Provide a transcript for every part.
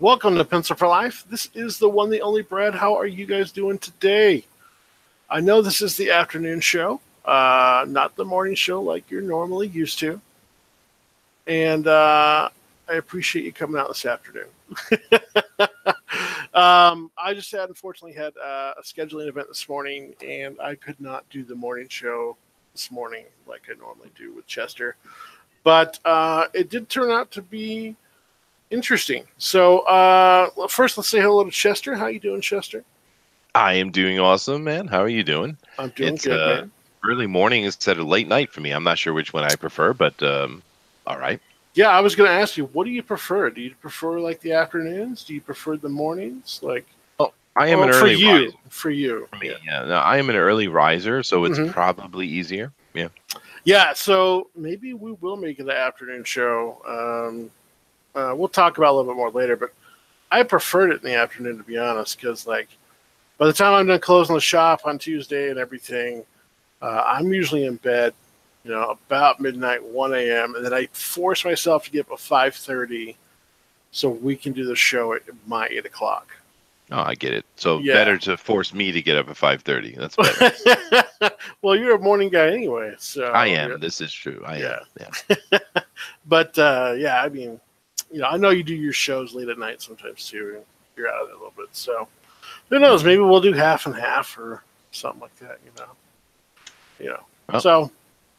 Welcome to Pencil for Life. This is the one, the only Brad. How are you guys doing today? I know this is the afternoon show, not the morning show like you're normally used to. And I appreciate you coming out this afternoon. I just unfortunately had a scheduling event this morning, and I could not do the morning show this morning like I normally do with Chester. But it did turn out to be interesting. So first, let's say hello to Chester. How you doing, Chester? I am doing awesome, man. How are you doing? I'm doing It's good, man. early morning instead of late night for me. I'm not sure which one I prefer, but all right. Yeah, I was going to ask you, what do you prefer? Do you prefer like the afternoons? Do you prefer the mornings? Like, Oh, I am well, an for early you, riser. for you. For me, Yeah. yeah. No, I am an early riser, so it's hmm probably easier. Yeah. Yeah. So maybe we will make it the afternoon show. We'll talk about it a little bit more later, but I preferred it in the afternoon, to be honest, because like by the time I'm done closing the shop on Tuesday and everything, I'm usually in bed, about midnight, 1 a.m., and then I force myself to get up at 5:30 so we can do the show at my 8 o'clock. Oh, I get it. So Yeah. better to force me to get up at 5:30. That's better. Well, you're a morning guy anyway, I so am. This is true. I yeah. am. Yeah. But yeah, I mean, I know you do your shows late at night sometimes too. And you're out of it a little bit, so who knows? Mhm. Maybe we'll do half and half or something like that. Well, So,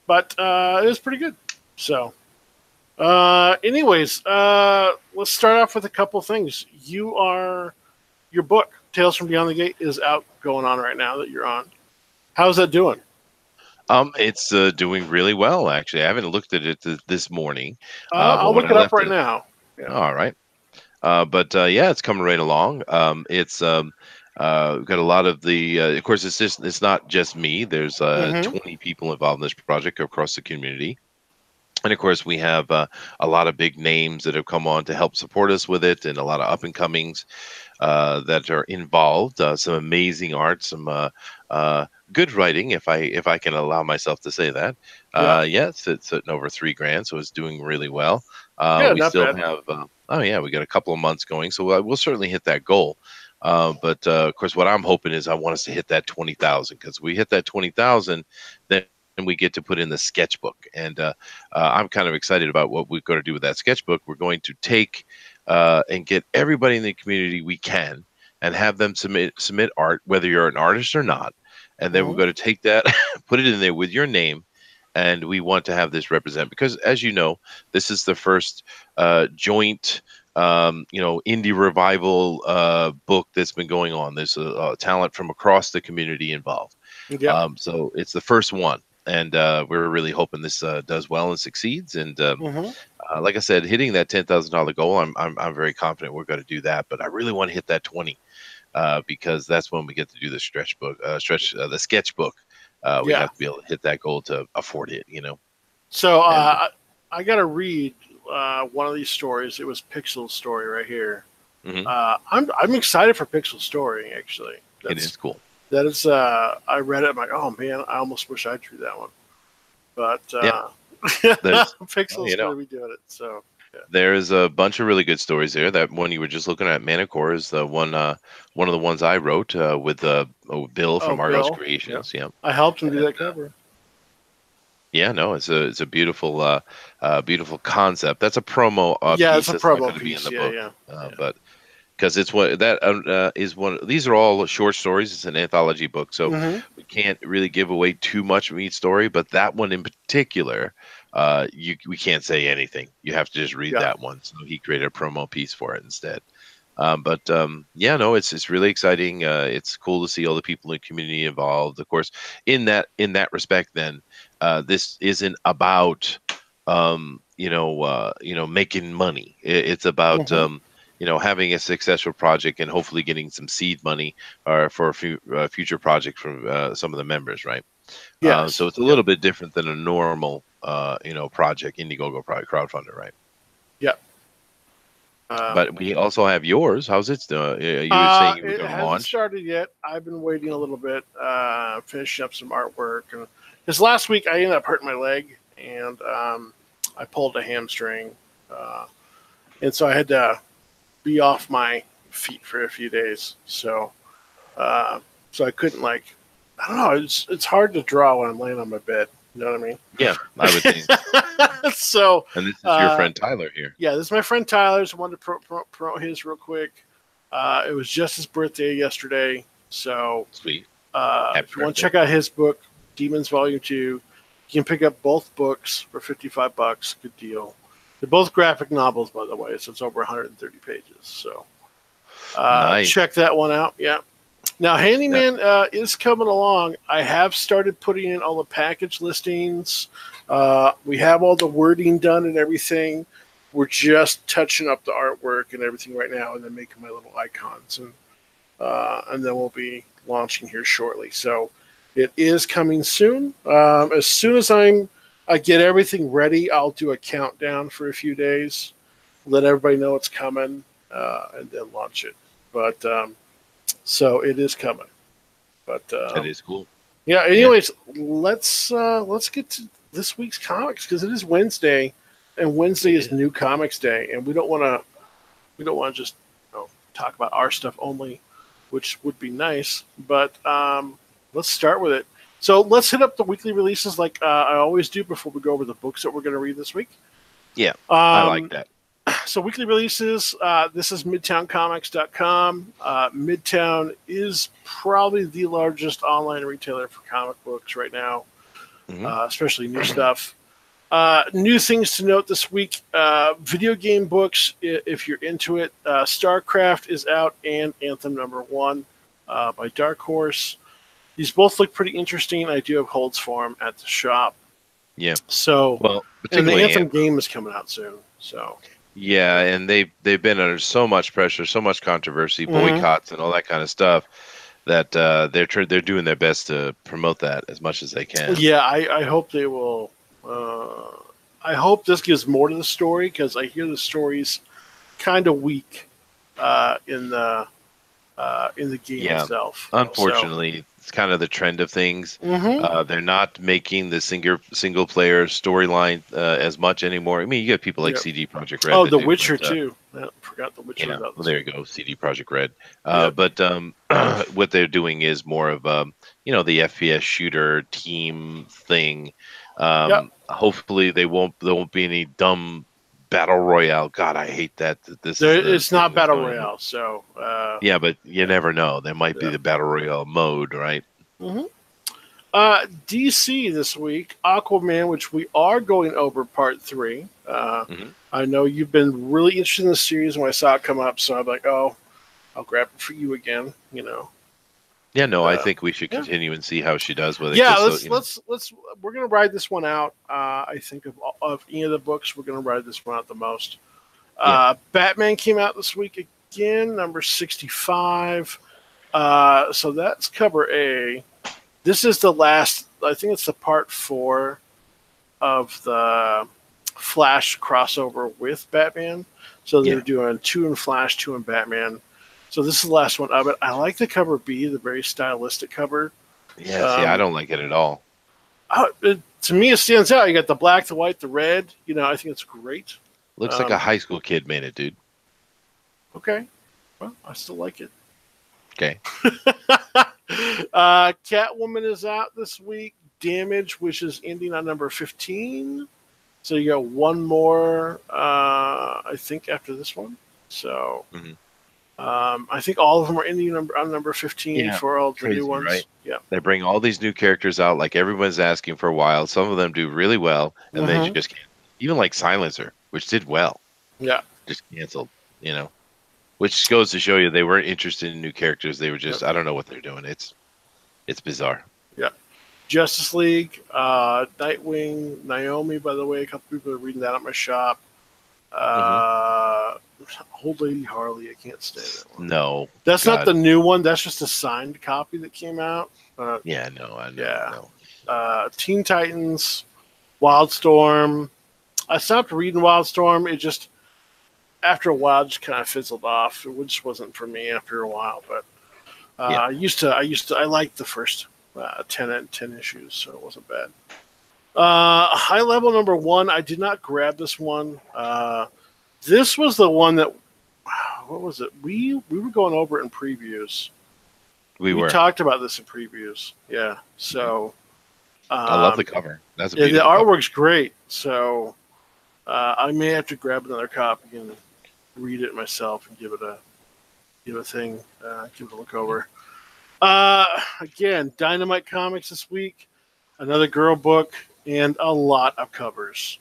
but it was pretty good. So, anyways, let's start off with a couple things. Your book, Tales from Beyond the Gate, is out going on right now that you're on. How's that doing? it's doing really well, actually. I haven't looked at it this morning, but I'll when look I it up left right it, now. Yeah. all right. But yeah, it's coming right along. It's we've got a lot of the. Of course, it's not just me. There's Mm-hmm. 20 people involved in this project across the community. And of course, we have a lot of big names that have come on to help support us with it, and a lot of up and comings that are involved. Some amazing art, some good writing, if I can allow myself to say that. Yeah. Yeah, it's at over $3,000, so it's doing really well. Yeah. We Not still bad. have. Oh yeah, we got a couple of months going, so we'll certainly hit that goal. But of course, what I'm hoping is I want us to hit that 20,000, because we hit that 20,000, then we get to put in the sketchbook, and I'm kind of excited about what we're going to do with that sketchbook. We're going to take and get everybody in the community we can, and have them submit art, whether you're an artist or not. And then we're Mm-hmm. going to take that, put it in there with your name, and we want to have this represent, because, as you know, this is the first joint indie revival book that's been going on. There's a talent from across the community involved. Yep. So it's the first one, and we're really hoping this does well and succeeds. And Mm-hmm. like I said, hitting that $10,000 goal, I'm very confident we're going to do that. But I really want to hit that 20, because that's when we get to do the the sketchbook. We Yeah. have to be able to hit that goal to afford it, So And I got to read one of these stories. It was Pixel's story right here. mhm, I'm excited for Pixel's story. Actually, it is cool. that is. I read it. I'm like, oh man, I almost wish I'd read that one. But Yeah, there's, well, Pixel's going to be doing it. So yeah. there's a bunch of really good stories there. That one you were just looking at, Manicore, is the one of the ones I wrote with Bill Oh, from Argos Bill. Yeah, Creations. Yeah, I helped him do and that cover. yeah, no, it's a beautiful beautiful concept. That's a promo Yeah, it's piece. a That's not promo going to be in piece. the Yeah, book, yeah, yeah. but because it's what that is one. These are all short stories. It's an anthology book, so Mm-hmm. we can't really give away too much from each story. But that one in particular, we can't say anything. You have to just read Yeah. that one. So he created a promo piece for it instead. But yeah, no, it's really exciting. It's cool to see all the people in the community involved. Of course, in that respect, then this isn't about making money. It's about Mm-hmm. having a successful project and hopefully getting some seed money or for a few future project from some of the members, right? So Yes. it's a Yep. little bit different than a normal project, Indiegogo project, crowdfunder, right? Yep. Um, But we also have yours. How's it doing? You were saying you were it going to hasn't launch. started yet. I've been waiting a little bit, finishing up some artwork. And because last week I ended up hurting my leg, and I pulled a hamstring, and so I had to be off my feet for a few days. So I couldn't I don't know. It's hard to draw when I'm laying on my bed. You know what I mean? Yeah, I would think. So, and this is your friend Tyler here. Yeah, this is my friend Tyler. So I wanted to promote his real quick. It was just his birthday yesterday. So sweet. If you want to check out his book, Demons Volume 2, you can pick up both books for $55. Good deal. They're both graphic novels, by the way, so it's over 130 pages. So nice. Check that one out. Yeah. Now, Handyman is coming along. I have started putting in all the package listings. We have all the wording done and everything. We're just touching up the artwork and everything right now, and then making my little icons, and then we'll be launching here shortly. So it is coming soon. As soon as I get everything ready, I'll do a countdown for a few days, let everybody know it's coming, and then launch it. But so it is coming. But that is cool. Yeah. Anyways, let's get to this week's comics, because it is Wednesday, and Wednesday is New Comics Day, and we don't want to just talk about our stuff only, which would be nice. But let's start with it. So let's hit up the weekly releases like I always do before we go over the books that we're going to read this week. Yeah, I like that. So weekly releases, this is MidtownComics.com. Midtown is probably the largest online retailer for comic books right now, especially new stuff. New things to note this week, video game books, if you're into it. StarCraft is out, and Anthem #1 by Dark Horse. These both look pretty interesting. I do have holds for them at the shop. Yeah. So, and the Anthem game is coming out soon. So. Yeah, and they've been under so much pressure, so much controversy, boycotts, and all that kind of stuff that they're doing their best to promote that as much as they can. Yeah, I hope they will. I hope this gives more to the story, because I hear the story's kind of weak in the game itself. Unfortunately, it's kind of the trend of things. They're not making the single player storyline as much anymore. I mean, you get people like CD Projekt Red. Oh, The Witcher too. I forgot The Witcher. Well, there you go, CD Projekt Red. But what they're doing is more of the FPS shooter team thing. Hopefully, there won't be any dumb battle royale. God, I hate that. It's not battle royale, so yeah, but you never know. There might be the battle royale mode, right? DC this week, Aquaman, which we are going over part 3. I know you've been really interested in the series when I saw it come up, so I'm like, oh, I'll grab it for you again. Yeah, no, I think we should continue and see how she does with it. Yeah, let's. We're gonna ride this one out. I think of any of the books, we're gonna ride this one out the most. Batman came out this week again, number 65. So that's cover A. This is the last. I think it's the part 4 of the Flash crossover with Batman. So they're doing 2 in Flash, 2 in Batman. So this is the last one of it. I like the cover B, the very stylistic cover. Yeah, I don't like it at all. To me, it stands out. You got the black, the white, the red. I think it's great. Looks like a high school kid made it, dude. Okay. Well, I still like it. Okay. Catwoman is out this week. Damage, which is ending on number 15. So you got one more, I think, after this one. So... I think all of them are ending on number 15 for all the new ones. Right? Yeah, they bring all these new characters out like everyone's asking for a while. Some of them do really well, and they just can't. Even like Silencer, which did well. Yeah, just canceled. Which goes to show you they weren't interested in new characters. They were just I don't know what they're doing. It's bizarre. Yeah, Justice League, Nightwing, Naomi. By the way, a couple people are reading that at my shop. Old Lady Harley, I can't stand that one. No, that's not the new one. That's just a signed copy that came out. I know. Teen Titans, Wildstorm. I stopped reading Wildstorm. It just after a while just kind of fizzled off. It just wasn't for me after a while. But I liked the first 10 issues, so it wasn't bad. High Level #1. I did not grab this one. This was the one that what was it? We were going over it in previews. We talked about this in previews. Yeah. So I love the cover. That's a the beautiful artwork's great. So I may have to grab another copy and read it myself and give it a thing, give it a look over. Again, Dynamite Comics this week, another girl book, and a lot of covers.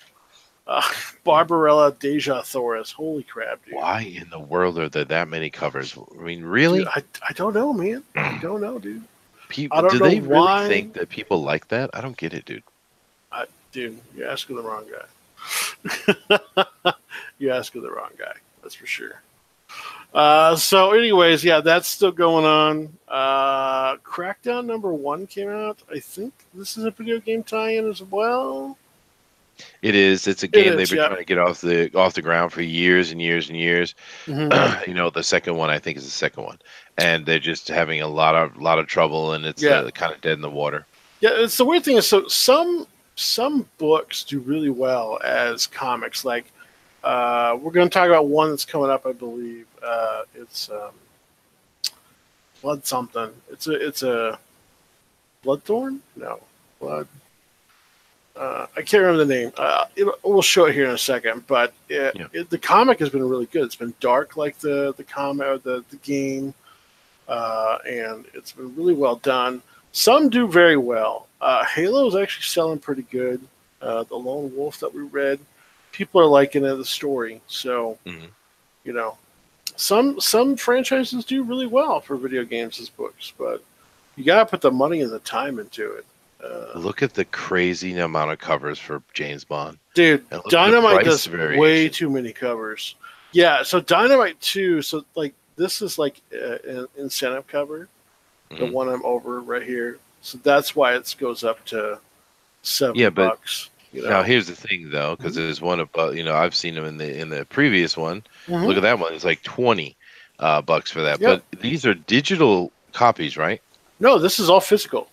Barbarella Deja Thoris. Holy crap, dude. Why in the world are there that many covers? I mean, really? Dude, I don't know, man. I don't know, dude. People, do they really think that people like that? I don't get it, dude. Dude, you're asking the wrong guy. You're asking the wrong guy. That's for sure. So, anyways, yeah, that's still going on. Crackdown #1 came out. I think this is a video game tie-in as well. It is. It's a game they've been trying to get off the ground for years and years and years. Mm-hmm. You know, the second one I think is the second one, and they're just having a lot of trouble, and it's kind of dead in the water. Yeah, it's the weird thing is so some books do really well as comics. Like we're going to talk about one that's coming up, I believe. It's Blood something. It's a Bloodthorn? No, Blood. I can't remember the name. We'll show it here in a second, but the comic has been really good. It's been dark like the comic or the game, and it's been really well done. Some do very well. Halo is actually selling pretty good. The Lone Wolf that we read, people are liking the story. So, you know, some franchises do really well for video games as books, but you got to put the money and the time into it. Look at the crazy amount of covers for James Bond. Dude, Dynamite does way too many covers. Yeah, so Dynamite 2, so like this is like an incentive cover, the one I'm over right here. So that's why it goes up to $7. You know? Now here's the thing though, because there's one about I've seen them in the previous one. Look at that one; it's like $20 for that. Yep. But these are digital copies, right? No, this is all physical.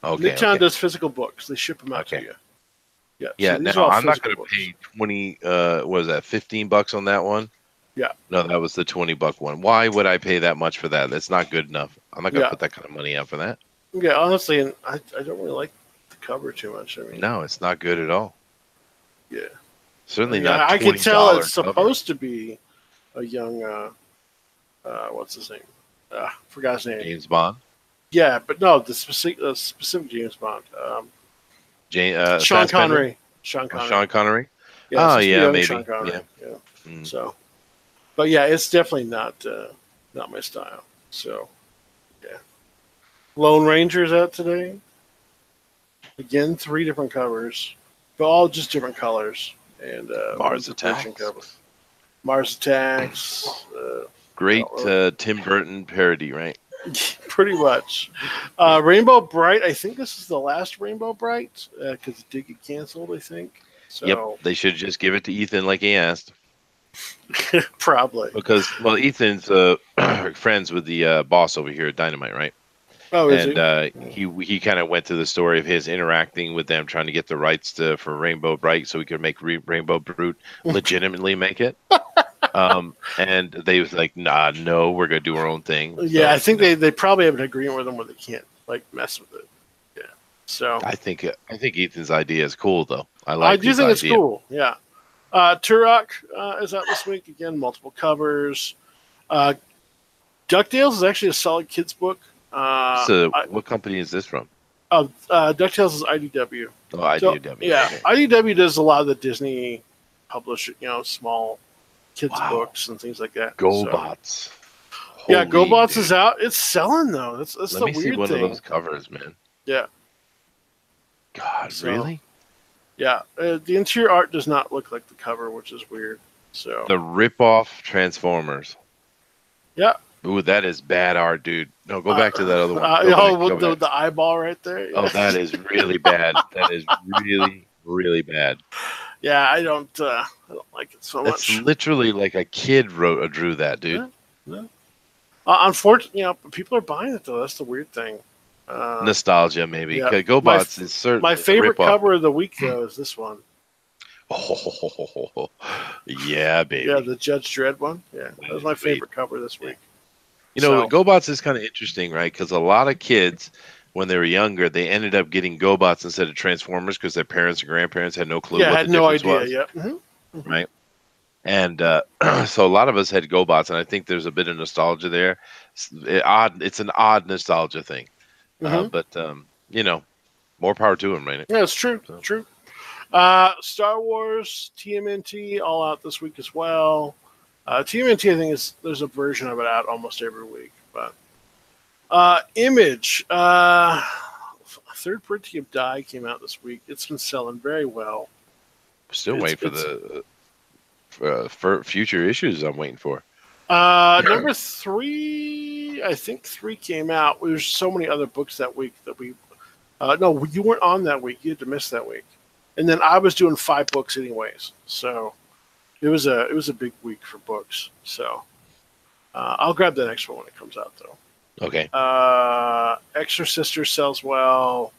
Okay. Midtown does physical books. They ship them out to you. Yeah. Yeah. So now I'm not going to pay 20. What is that? $15 on that one. Yeah. No, that was the $20 one. Why would I pay that much for that? That's not good enough. I'm not going to put that kind of money out for that. Yeah, honestly, and I don't really like the cover too much. I mean, no, it's not good at all. Yeah. Certainly not. I can tell it's supposed to be a young. What's his name? Forgot his name. James Bond. Yeah, but no, the specific James Bond. Sean Connery. Sean Connery. Yeah, maybe. Sean Connery. Yeah. So, but yeah, it's definitely not my style. So, yeah. Lone Ranger's out today. Again, 3 different covers, but all just different colors. And Mars Attacks. Mars Attacks. Great Tim Burton parody, right? Pretty much. Rainbow Bright, I think this is the last Rainbow Bright because it did get canceled, I think. So, yep, they should just give it to Ethan like he asked. Probably. Because, Ethan's friends with the boss over here at Dynamite, right? Oh, is he kind of went to the story of his interacting with them, trying to get the rights for Rainbow Bright so we could make Rainbow Brute legitimately make it. And they was like, no, we're gonna do our own thing. Yeah, so, I think they probably have an agreement with them where they can't like mess with it. Yeah. So I think Ethan's idea is cool though. I do think it's cool. Yeah. Turok is out this week again, multiple covers. DuckTales is actually a solid kids book. So what company is this from? DuckTales is IDW. Oh, IDW. So, yeah, okay. IDW does a lot of the Disney publish, small kids books and things like that. GoBots. So. Yeah, GoBots is out. It's selling though. That's the weird thing. Let me see one of those covers, man. Yeah. God, really? Yeah, the interior art does not look like the cover, which is weird. So the rip-off Transformers. Yeah. Ooh, that is bad art, dude. No, go back to that other one. The eyeball right there. Oh, that is really bad. That is really, really bad. Yeah, I don't like it so much. It's literally like a kid drew that, dude. Yeah. Unfortunately, people are buying it though. That's the weird thing. Nostalgia, maybe. Yeah. GoBots is certainly my favorite cover of the week though is this one. Oh, Yeah, baby. Yeah, the Judge Dredd one. Yeah, that was my favorite cover this week. You know, GoBots is kind of interesting, right? Because a lot of kids, when they were younger, they ended up getting GoBots instead of Transformers because their parents and grandparents had no clue yeah, I what had the no difference idea. was, Yeah. right? And so a lot of us had GoBots, and I think there's a bit of nostalgia there. It's an odd nostalgia thing, but you know, more power to them, right? Yeah, it's true. So. True. Star Wars TMNT all out this week as well. TMNT, I think there's a version of it out almost every week. But Image, third printing of Die came out this week. It's been selling very well. Still waiting for the for future issues. I'm waiting for. Number 3, I think 3 came out. There's so many other books that week that we. No, you weren't on that week. You had to miss that week. And then I was doing 5 books anyways, so it was a big week for books. So I'll grab the next one when it comes out, though. Okay. Exorcister sells well.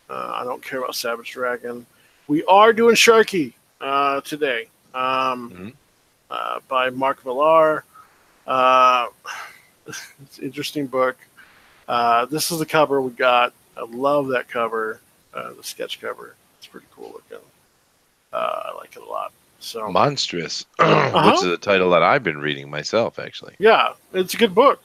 I don't care about Savage Dragon. We are doing Sharkey today by Mark Millar. It's an interesting book. This is the cover we got. I love that cover, the sketch cover. It's pretty cool looking. I like it a lot. So Monstrous, which is a title that I've been reading myself, actually. Yeah, it's a good book.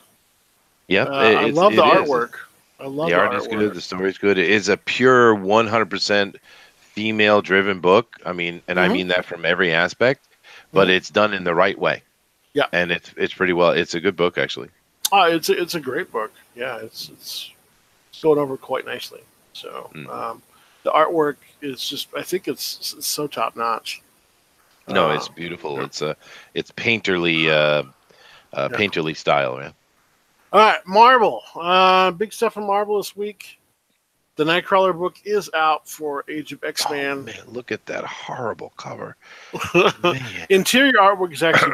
Yep, I love the artwork. I love the art is good. The story's good. It is a pure 100% female-driven book. I mean, and I mean that from every aspect, but it's done in the right way. Yeah, and it's pretty well. It's a good book, actually. It's a great book. Yeah, it's going over quite nicely. So the artwork is just, I think it's so top notch. No, it's beautiful. Yeah. It's painterly, painterly style, man. All right, Marvel. Big stuff from Marvel this week. The Nightcrawler book is out for Age of X-Man. Oh, man, look at that horrible cover. Interior artwork is actually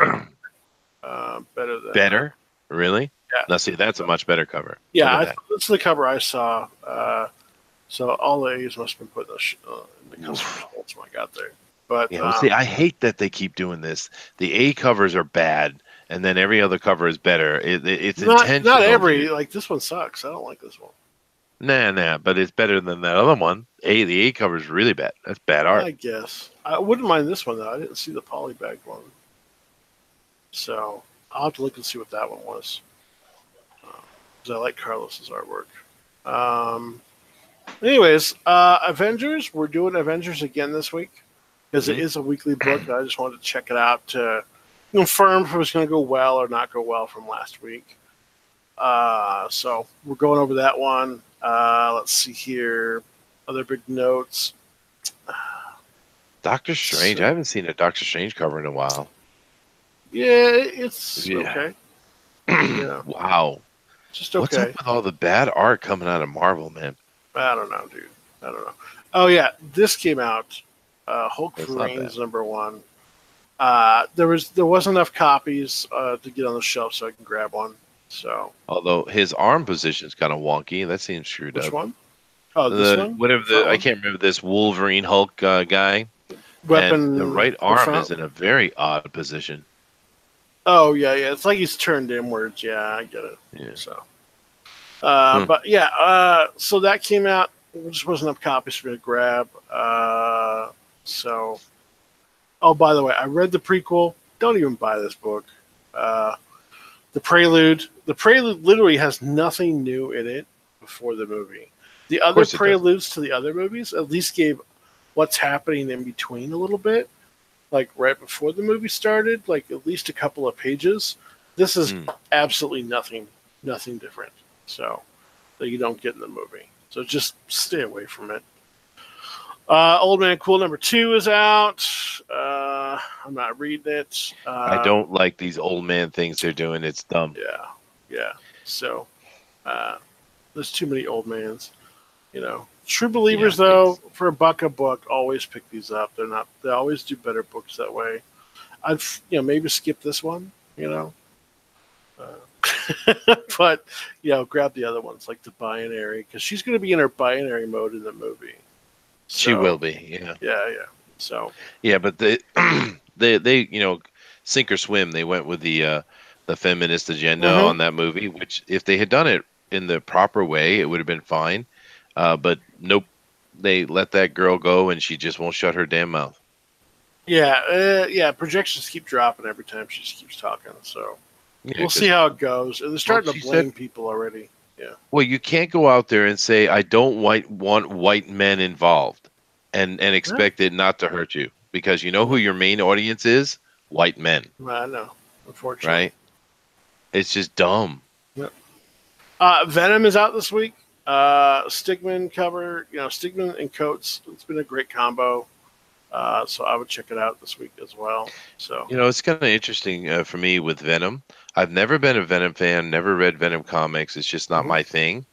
better than better. Really? Yeah. Now, see, that's a much better cover. Yeah, this is the cover I saw. So all the A's must have been put in the customer results when I got there. But yeah, see, I hate that they keep doing this. The A covers are bad, and then every other cover is better. It's intentional. Not every. Like, this one sucks. I don't like this one. Nah, but it's better than that other one. The A cover is really bad. That's bad art. I guess. I wouldn't mind this one, though. I didn't see the polybag one. So I'll have to look and see what that one was. Because I like Carlos's artwork. Anyways, Avengers. We're doing Avengers again this week. Because it is a weekly book. I just wanted to check it out to confirm if it was going to go well or not go well from last week. So we're going over that one. Let's see here. Other big notes. Doctor Strange. I haven't seen a Doctor Strange cover in a while. Yeah, it's okay. Yeah. Wow. Just okay. What's up with all the bad art coming out of Marvel, man? I don't know, dude. I don't know. Oh, yeah. This came out. Hulk Reigns #1. There wasn't enough copies to get on the shelf, so I can grab one. So, although his arm position is kind of wonky, that seems screwed up. Which one? Oh, this one. Whatever I can't remember this Wolverine Hulk guy. Weapon. And the right arm is in a very odd position. Oh yeah. It's like he's turned inwards. Yeah, I get it. Yeah. So, but yeah. So that came out. There just wasn't enough copies for me to grab. So, oh, by the way, I read the prequel. Don't even buy this book. The Prelude literally has nothing new in it before the movie. The other preludes to the other movies at least gave what's happening in between a little bit, like right before the movie started, like at least a couple of pages. This is absolutely nothing different. So that you don't get in the movie. So just stay away from it. Old Man Cool #2 is out. I'm not reading it. I don't like these old man things they're doing. It's dumb. Yeah. So there's too many old mans. True believers though, for $1 a book, always pick these up. They always do better books that way. I'd maybe skip this one. But grab the other ones like the Binary, because she's going to be in her binary mode in the movie. She will be, yeah. Yeah. So yeah, but they sink or swim. They went with the feminist agenda on that movie, which if they had done it in the proper way, it would have been fine. But nope, they let that girl go, and she just won't shut her damn mouth. Yeah, projections keep dropping every time she just keeps talking. So we'll see how it goes. And they're starting to blame people already. Yeah. Well, you can't go out there and say I don't want white men involved, and expect it not to hurt you, because you know who your main audience is: white men. I know, unfortunately. Right? It's just dumb. Yep. Venom is out this week. Stigman cover, Stigman and Coates. It's been a great combo. So I would check it out this week as well. So it's kind of interesting for me with Venom. I've never been a Venom fan, never read Venom comics. It's just not my thing.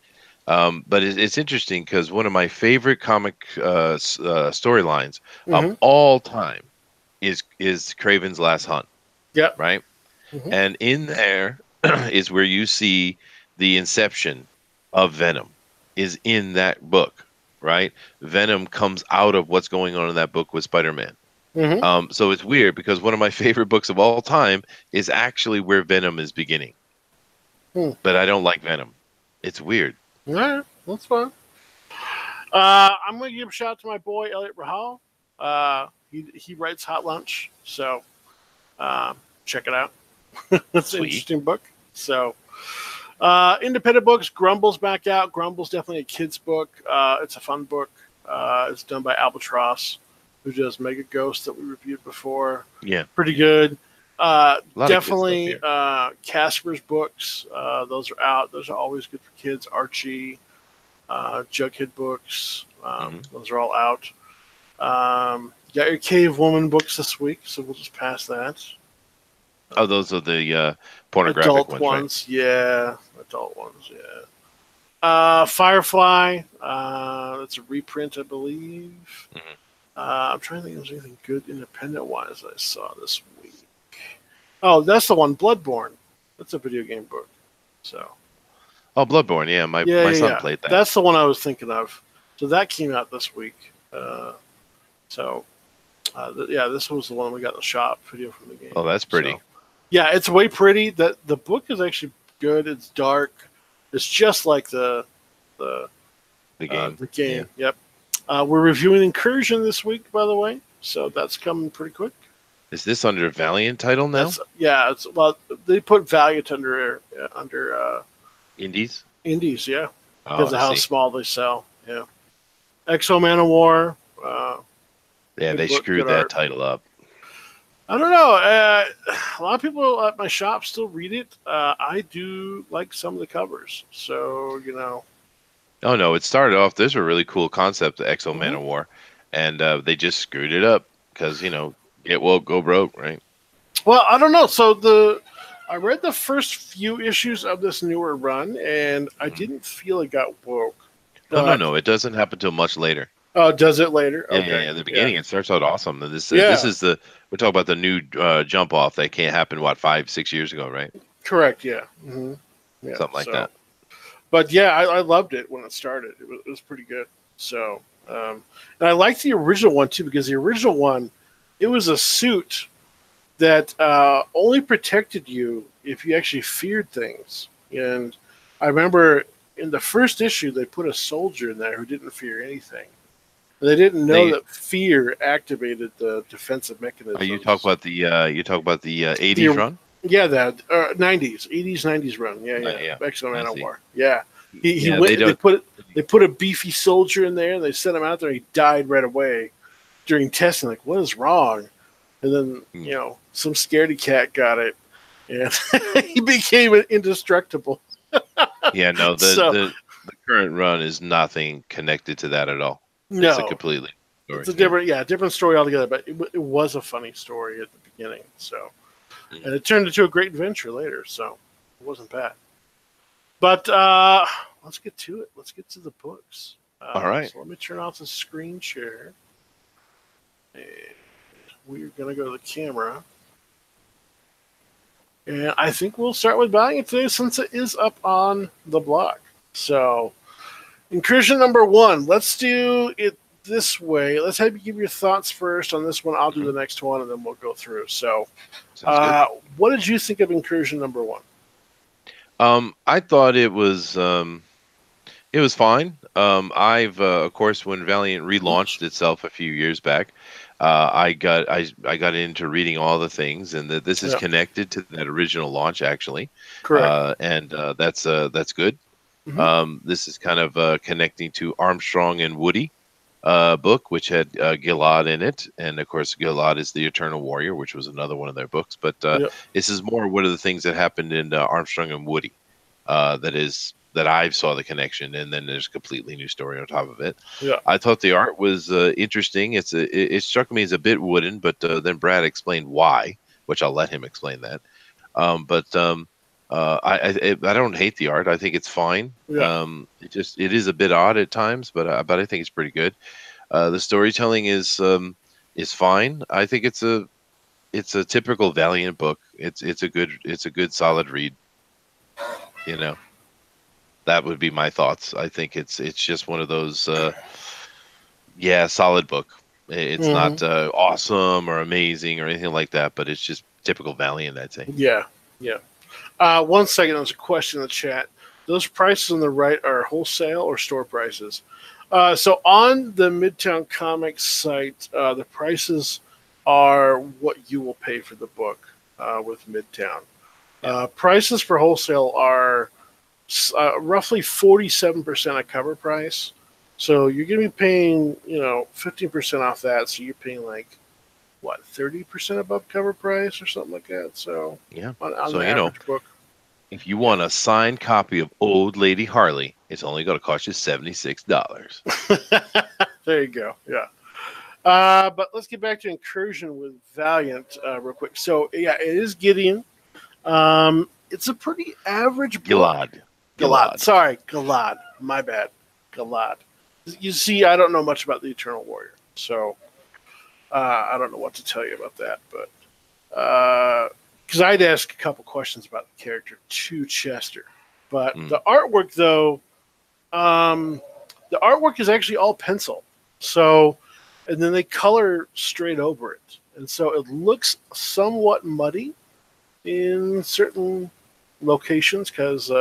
But it's interesting because one of my favorite comic storylines of all time is Kraven's Last Hunt. Yep. Right? And in there is where you see the inception of Venom, is in that book. Right? Venom comes out of what's going on in that book with Spider-Man. So it's weird because one of my favorite books of all time is actually where Venom is beginning. But I don't like Venom. It's weird. All right, that's fine. I'm going to give a shout out to my boy, Elliot Rahal. He writes Hot Lunch, so check it out. It's an interesting book. So independent books, Grumble's back out. Grumble's definitely a kid's book. It's a fun book. It's done by Albatross, who does Mega Ghost that we reviewed before. Yeah. Pretty good. Definitely Casper's books. Those are out. Those are always good for kids. Archie, Jughead books. Those are all out. Got your Cave Woman books this week, so we'll just pass that. Oh, those are the pornographic adult ones, ones, right? Yeah. Adult ones, yeah. Firefly, that's a reprint, I believe. I'm trying to think if there's anything good independent-wise I saw this week. Oh, that's the one, Bloodborne. That's a video game book. So. Oh, Bloodborne, yeah. My son played that. That's the one I was thinking of. So that came out this week. This was the one we got in the shop, video from the game. Oh, that's pretty. So, yeah, it's way pretty. The book is actually good. It's dark. It's just like the game. The game. Yeah. Yep. We're reviewing Incursion this week, by the way. So that's coming pretty quick. Is this under Valiant title now? They put Valiant under Indies. Indies, yeah, because of how small they sell. Yeah. Exo Man of War. Yeah, they screwed that title up. I don't know. A lot of people at my shop still read it. I do like some of the covers, so Oh no! It started off. There's a really cool concept, the Exo Man of War, and they just screwed it up because get woke, go broke, right? Well, I don't know. So I read the first few issues of this newer run, and I didn't feel it got woke. No. It doesn't happen till much later. Oh, does it later? Okay. Yeah. In the beginning, it starts out awesome. This is we're talking about the new jump off that can't happen. 5-6 years ago, right? Correct. Yeah. Yeah. Something like that. But yeah, I loved it when it started. It was pretty good. So, and I liked the original one too, because the original one, it was a suit that only protected you if you actually feared things. And I remember in the first issue, they put a soldier in there who didn't fear anything. They didn't know that fear activated the defensive mechanism. Oh, you talk about the 80s run? Yeah, that 90s, 80s, 90s run. Yeah. Exo Man of War. Yeah. They put a beefy soldier in there, and they sent him out there. He died right away during testing. Like, what is wrong? And then some scaredy cat got it, and he became indestructible. Yeah, no, the current run is nothing connected to that at all. No, it's a completely story. It's a different story altogether. But it was a funny story at the beginning. So, and it turned into a great adventure later. So, it wasn't bad. But let's get to it. Let's get to the books. All right. So let me turn off the screen share. And we're going to go to the camera. And I think we'll start with Valiant today since it is up on the blog. So, Incursion number 1. Let's do it this way. Let's have you give your thoughts first on this one. I'll do the next one, and then we'll go through. So, Sounds good. what did you think of Incursion number one? I thought it was fine. I've of course, when Valiant relaunched itself a few years back, I got into reading all the things, and that this is Yeah, connected to that original launch actually, correct. and that's good. Hmm. This is kind of connecting to Armstrong and Woody book, which had Gilad in it, and of course Gilad is the Eternal Warrior, which was another one of their books. But Yeah, this is more what are the things that happened in Armstrong and Woody that I saw the connection, and then there's a completely new story on top of it. yeah, I thought the art was interesting. It struck me as a bit wooden, but then Brad explained why, which I'll let him explain that. But I don't hate the art. I think it's fine. yeah. It is a bit odd at times, but I think it's pretty good. The storytelling is fine. I think it's a typical Valiant book. It's a good solid read. You know, that would be my thoughts. I think it's just one of those yeah, solid book. It's Hmm. not awesome or amazing or anything like that, but it's just typical Valiant, I'd say. Yeah, yeah. 1 second, there's a question in the chat. Those prices on the right are wholesale or store prices? So on the Midtown Comics site, the prices are what you will pay for the book with Midtown. Yeah. Prices for wholesale are roughly 47% of cover price. So you're going to be paying, 15% off that. So you're paying like, what, 30% above cover price or something like that. So Yeah. on So the average book. if you want a signed copy of Old Lady Harley, it's only going to cost you $76. There you go. Yeah. But let's get back to Incursion with Valiant real quick. So, yeah, it is Gideon. It's a pretty average book. Gilad. Galad. Gilad. Sorry, Galad. My bad. Galad. You see, I don't know much about the Eternal Warrior. So, I don't know what to tell you about that. But, because I'd ask a couple questions about the character to Chester. But the artwork, though, the artwork is actually all pencil. So, and then they color straight over it. And so it looks somewhat muddy in certain locations because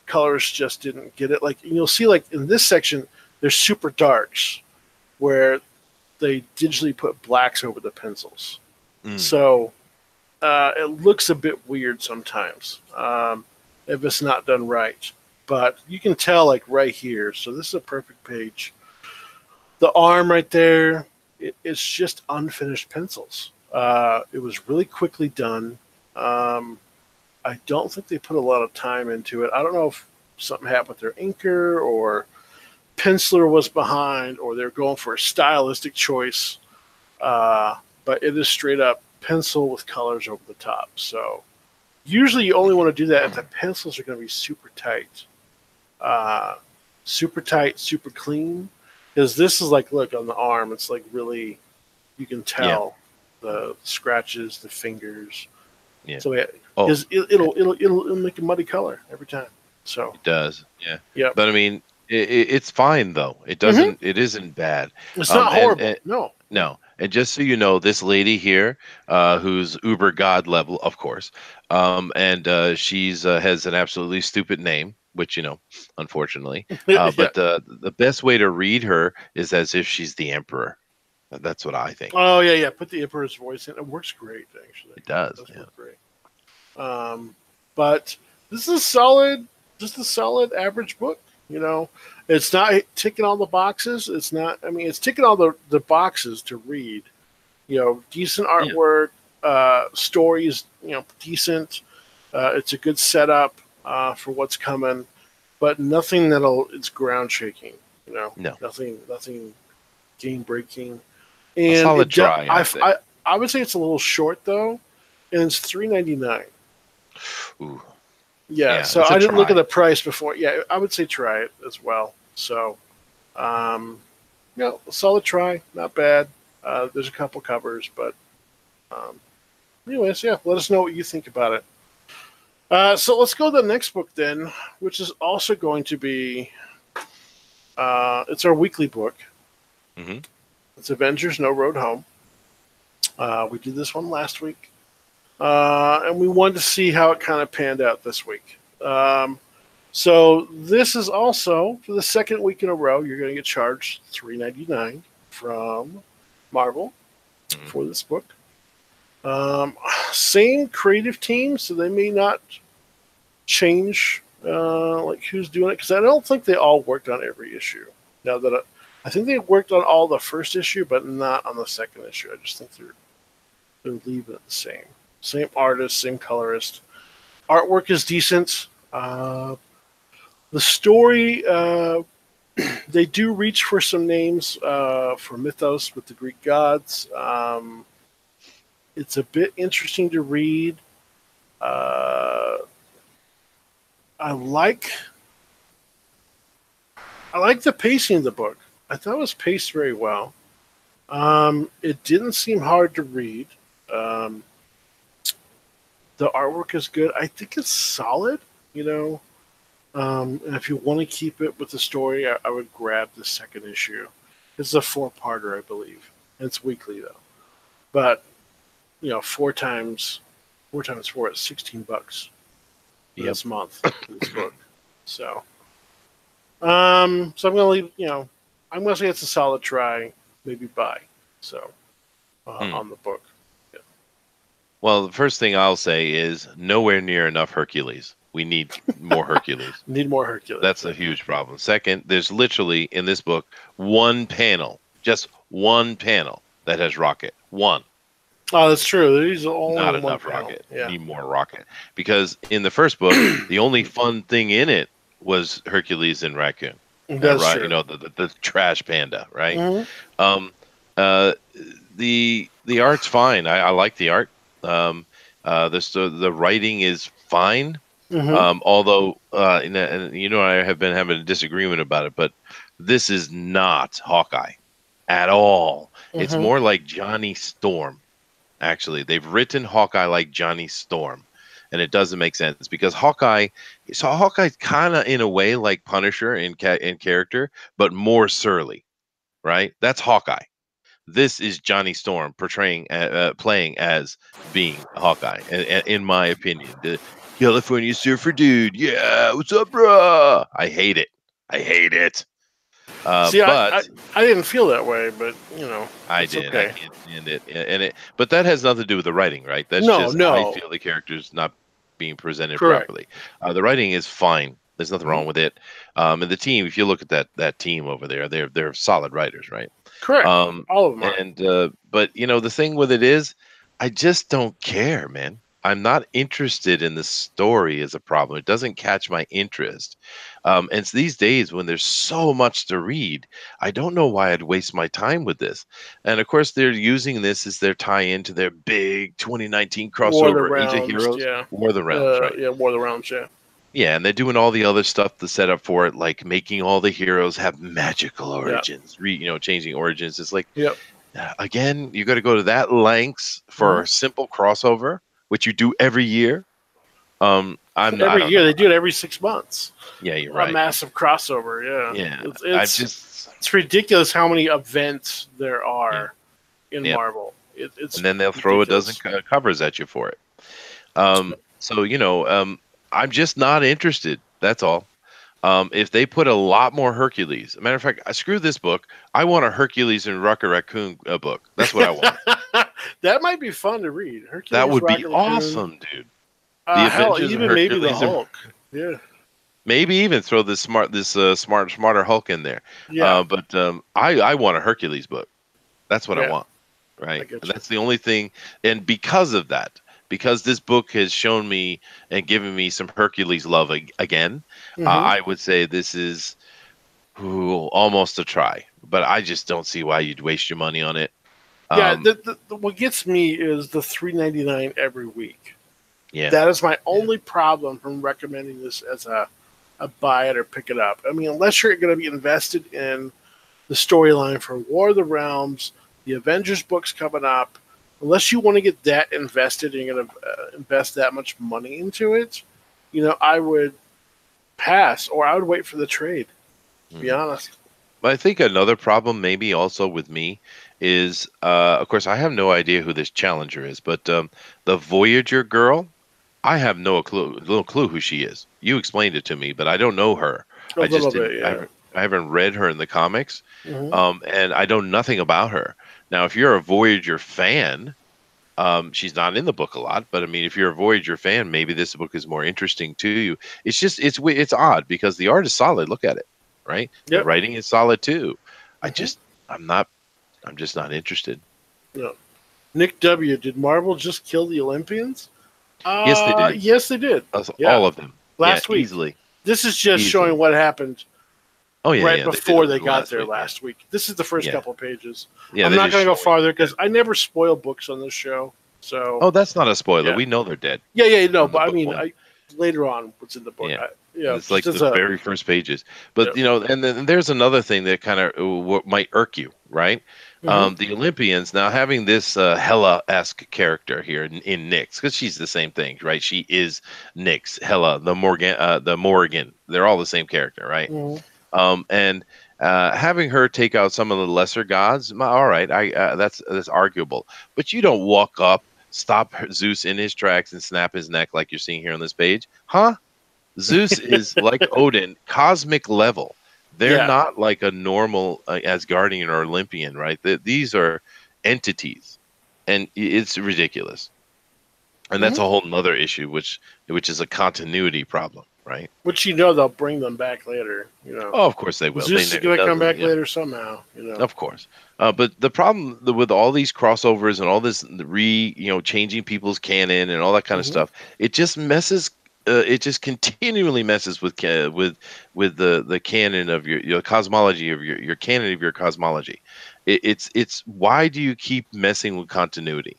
colors just didn't get it. Like, you'll see, like in this section, there's super darks where they digitally put blacks over the pencils. So it looks a bit weird sometimes if it's not done right. But you can tell, like right here. So this is a perfect page. The arm right there, it's just unfinished pencils. It was really quickly done. I don't think they put a lot of time into it. I don't know if something happened with their inker or penciler was behind or they're going for a stylistic choice. But it is straight up pencil with colors over the top. So usually you only want to do that if the pencils are going to be super tight. Super clean. Because this is like, look, on the arm, it's like really, you can tell the scratches, the fingers. Yeah. So it'll make a muddy color every time. So it does. Yeah. Yeah. But I mean, it's fine though. It doesn't. It isn't bad. It's not horrible. No. No. And just so you know, this lady here, who's uber god level, of course, and she's has an absolutely stupid name, which unfortunately. But the best way to read her is as if she's the emperor. That's what I think. Oh yeah. Put the emperor's voice in. It works great, actually. It does. It does work great. But this is solid. Just a solid average book. It's not ticking all the boxes. It's not. I mean, it's ticking all the boxes to read. Decent artwork. Stories. Decent. It's a good setup for what's coming, but nothing it's ground shaking. No. Nothing game breaking. And a solid try. I would say it's a little short though, and it's $3.99. Ooh. Yeah, so I didn't look at the price before. Yeah, I would say try it as well. So, solid try, not bad. There's a couple covers, but anyways, yeah, let us know what you think about it. So let's go to the next book then, which is also going to be it's our weekly book. Mm-hmm. It's Avengers: No Road Home. We did this one last week, and we wanted to see how it kind of panned out this week. So this is also for the second week in a row. You're going to get charged $3.99 from Marvel for this book. Same creative team, so they may not change like who's doing it, because I don't think they all worked on every issue. Now that I think they worked on all the first issue, but not on the second issue. I just think they're leaving it the same. Same artist, same colorist. Artwork is decent. The story, they do reach for some names for mythos with the Greek gods. It's a bit interesting to read. I like the pacing of the book. I thought it was paced very well. It didn't seem hard to read. The artwork is good. I think it's solid, and if you want to keep it with the story, I would grab the second issue. It's a 4-parter, I believe. It's weekly though. But 4 times 4 is $16 this month for this book. So I'm gonna leave. I'm gonna say it's a solid try, maybe buy. So on the book. Yeah. Well, the first thing I'll say is nowhere near enough Hercules. We need more Hercules. Need more Hercules. That's a huge problem. Second, there's literally in this book just one panel that has Rocket. One. Oh, that's true. There's only Not one enough panel. Rocket. Yeah. Need more Rocket. Because in the first book, the only fun thing in it was Hercules and Raccoon. That's right? true. The trash panda, right? Mm-hmm. The art's fine. I like the art. The writing is fine. Mm-hmm. Although, and I have been having a disagreement about it, but this is not Hawkeye at all. Mm-hmm. It's more like Johnny Storm. Actually, they've written Hawkeye like Johnny Storm, and it doesn't make sense because Hawkeye's kind of in a way like Punisher in character, but more surly, right? That's Hawkeye. This is Johnny Storm playing as being Hawkeye, in my opinion. The California surfer dude, yeah, what's up, bruh? I hate it. See, But I didn't feel that way, but I it's did. okay. I can't stand it, but that has nothing to do with the writing, right? That's No, just I feel the character's not being presented correct. properly. The writing is fine. There's nothing wrong with it. And the team, if you look at that team over there, they're solid writers, right? Correct. All of them are. And but the thing with it is, I just don't care, man. I'm not interested in the story as a problem. It doesn't catch my interest. And it's these days when there's so much to read, I don't know why I'd waste my time with this. And of course, they're using this as their tie-in to their big 2019 War of the crossover, Age of Realms, Heroes, yeah. War of the Realms, right? Yeah, War of the Realms, yeah. Yeah, and they're doing all the other stuff to set up for it, like making all the heroes have magical origins, changing origins. It's like, yep. Again, you got to go to that lengths for a simple crossover, which you do every year. Every year they do it every 6 months. Yeah, you're right. A massive crossover. Yeah. Yeah, it's ridiculous how many events there are in Marvel. It's and then they'll throw a dozen covers at you for it. So I'm just not interested. That's all. If they put a lot more Hercules, as a matter of fact, screw this book. I want a Hercules and Rocket Raccoon book. That's what I want. That might be fun to read. Hercules, that would Rocket be Raccoon. Awesome, dude. Hell, even maybe the Hulk. Yeah. Maybe even throw this smarter Hulk in there. Yeah. But I want a Hercules book. That's what I want. Right. And that's the only thing. And because of that, because this book has shown me and given me some Hercules love again, I would say this is almost a try. But I just don't see why you'd waste your money on it. Yeah, what gets me is the $3.99 every week. Yeah, that is my only problem from recommending this as a buy it or pick it up. I mean, unless you're going to be invested in the storyline for War of the Realms, the Avengers books coming up, unless you want to get that invested and you're going to invest that much money into it, I would pass, or I would wait for the trade, to be honest. I think another problem maybe also with me is, of course, I have no idea who this challenger is, but the Voyager girl, I have no clue who she is. You explained it to me, but I don't know her. A I just little didn't. bit, yeah. I haven't read her in the comics, Hmm. and I know nothing about her. Now, if you're a Voyager fan, she's not in the book a lot, but I mean, if you're a Voyager fan, maybe this book is more interesting to you. It's just it's odd because the art is solid. Look at it, right? The Yep. writing is solid too. I Hmm. just I'm not I'm just not interested. Yeah. Nick W. Did Marvel just kill the Olympians? Yes, they did. Yes, they did. Yeah, All of them. Yeah, last week. easily, This is just showing easily. what happened Oh yeah, right yeah. They did before it they got last there week. Yeah, last week. This is the first yeah, couple of pages. yeah. I'm They're not just going to go showing. farther Yeah. because I never spoil books on this show. So Oh, that's not a spoiler. yeah, We know they're dead yeah, no, from the but I book mean, one. later on, what's in the book? Yeah. It's Just like as the a very first pages. yeah. But and then there's another thing that kind of what might irk you, right? Hmm. The Olympians now having this Hela-esque character here in Nyx, because she's the same thing, right? She is Nyx, Hela, the Morrigan. They're all the same character, right? Hmm. And having her take out some of the lesser gods, all right, I that's arguable. But you don't walk up, stop Zeus in his tracks, and snap his neck like you're seeing here on this page, huh? Zeus is like Odin, cosmic level. They're Yeah. not like a normal Asgardian or Olympian, right? These are entities, and it's ridiculous. And Hmm. that's a whole nother issue, which is a continuity problem, right? Which they'll bring them back later. Oh, of course they will. Zeus is It going to come doesn't, back yeah, later somehow. of course. But the problem with all these crossovers and all this changing people's canon and all that kind of Hmm. stuff, it just messes. It just continually messes with the canon of your cosmology of your canon of your cosmology. It's why do you keep messing with continuity?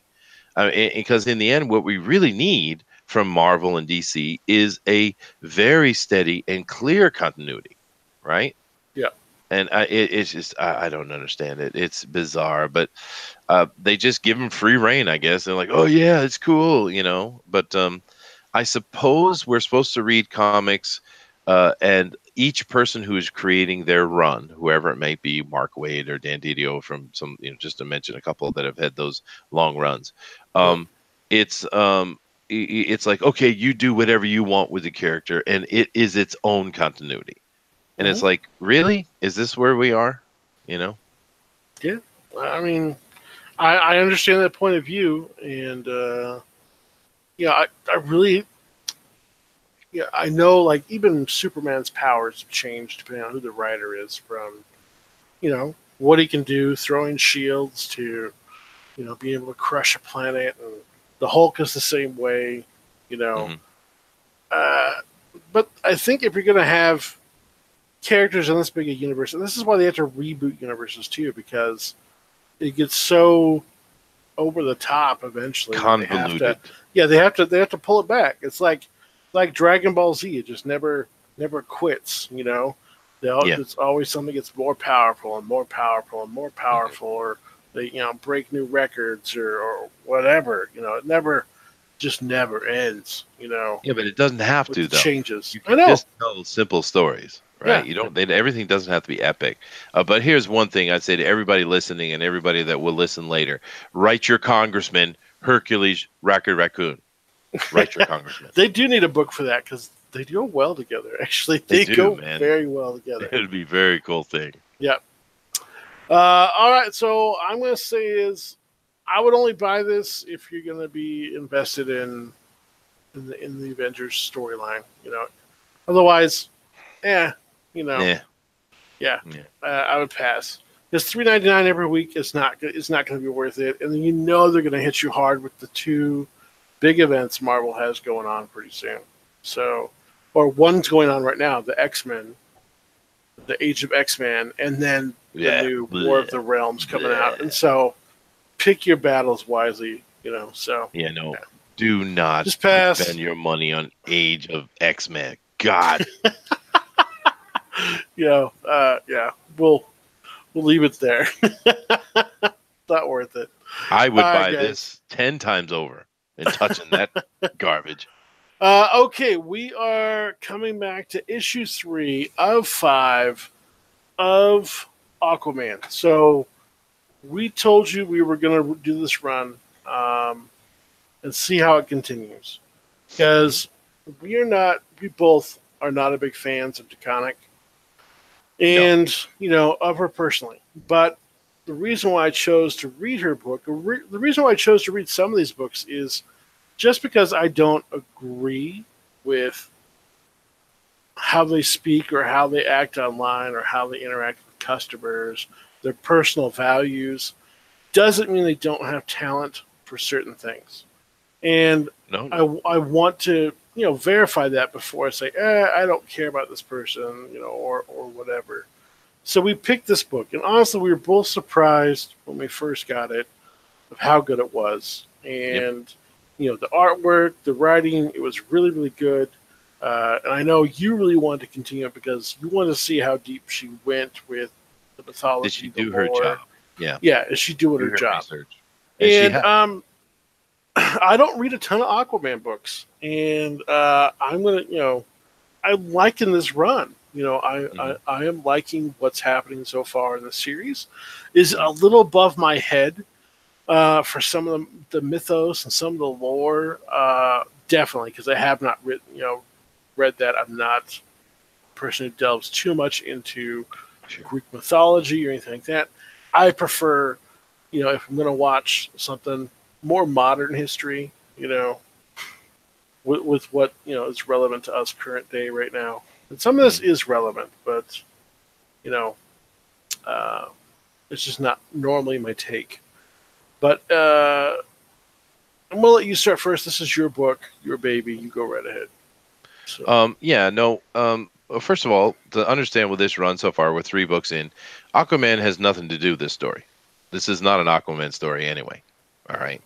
Because in the end, what we really need from Marvel and DC is a very steady and clear continuity, right? Yeah. And it's just I don't understand it. It's bizarre, but they just give them free reign, I guess. They're like, oh yeah, it's cool, But I suppose we're supposed to read comics, and each person who is creating their run, whoever it may be, Mark Waid or Dan Didio from some, just to mention a couple that have had those long runs. Yeah. Um, it's like, okay, you do whatever you want with the character, and it is its own continuity. And Hmm. it's like, really? Is this where we are? You know? Yeah. I mean, I understand that point of view, and I really, I know like even Superman's powers have changed depending on who the writer is. From what he can do, throwing shields, to being able to crush a planet, and the Hulk is the same way. You know, Hmm. uh, but I think if you're going to have characters in this big a universe, and this is why they have to reboot universes too, because it gets so over the top eventually that they have to, Convoluted. yeah, they have to pull it back. It's like Dragon Ball Z. It just never quits. Yeah. It's always something gets more powerful and more powerful and more Hmm. powerful, or they break new records, or whatever. It never ends. Yeah, but it doesn't have With to the though. changes. You I can know. just tell simple stories, Yeah. right? You don't. Everything doesn't have to be epic. But here's one thing I'd say to everybody listening and everybody that will listen later: write your congressman, Hercules, Rocket Raccoon. Write your congressman. They do need a book for that because they go well together. Actually, They they do, go man. very well together. It'd be a very cool thing. Yeah. All right. So I'm going to say is I would only buy this if you're going to be invested in the Avengers storyline. Otherwise, yeah, Yeah. yeah, Yeah. I would pass. Because $3.99 every week is not going to be worth it, and then they're going to hit you hard with the two big events Marvel has going on pretty soon. So, or one's going on right now, the X-Men, the Age of X-Men, and then the Yeah. new War of Bleh. the Realms coming out. And Bleh. so, pick your battles wisely. So Yeah. No. yeah. Do not Just pass. spend your money on Age of X-Men. God. Yeah, we'll leave it there. Not worth it. I All would right, buy guys. this 10 times over and touching that garbage. Okay, we are coming back to issue 3 of 5 of Aquaman. So we told you we were going to do this run and see how it continues. Because we both are not a big fans of DeConnick No. and, of her personally. But the reason why I chose to read her book, the reason why I chose to read some of these books is just because I don't agree with how they speak or how they act online or how they interact with customers, their personal values, doesn't mean they don't have talent for certain things. And No. I want to verify that before I say I don't care about this person, or whatever. So we picked this book, and honestly, we were both surprised when we first got it of how good it was, Yep. and the artwork, the writing, it was really really good. And I know you really wanted to continue it because you wanted to see how deep she went with the Did she mythology, the do her lore. job? Yeah. Yeah, is she doing Do her her job? research. And she And has. I don't read a ton of Aquaman books, and I'm gonna, I'm liking this run. I am liking what's happening so far in the series. Is a little above my head for some of the mythos and some of the lore. Definitely, because I have not read that. I'm not a person who delves too much into Sure. Greek mythology or anything like that. I prefer, if I'm going to watch something more modern history, with what is relevant to us current day right now. And some of this is relevant, but you know, uh, it's just not normally my take. But I'm gonna let you start first. This is your book, your baby. You go right ahead. So. Yeah, no. Well, first of all, to understand with this run so far, we're 3 books in. Aquaman has nothing to do with this story. This is not an Aquaman story anyway. All right.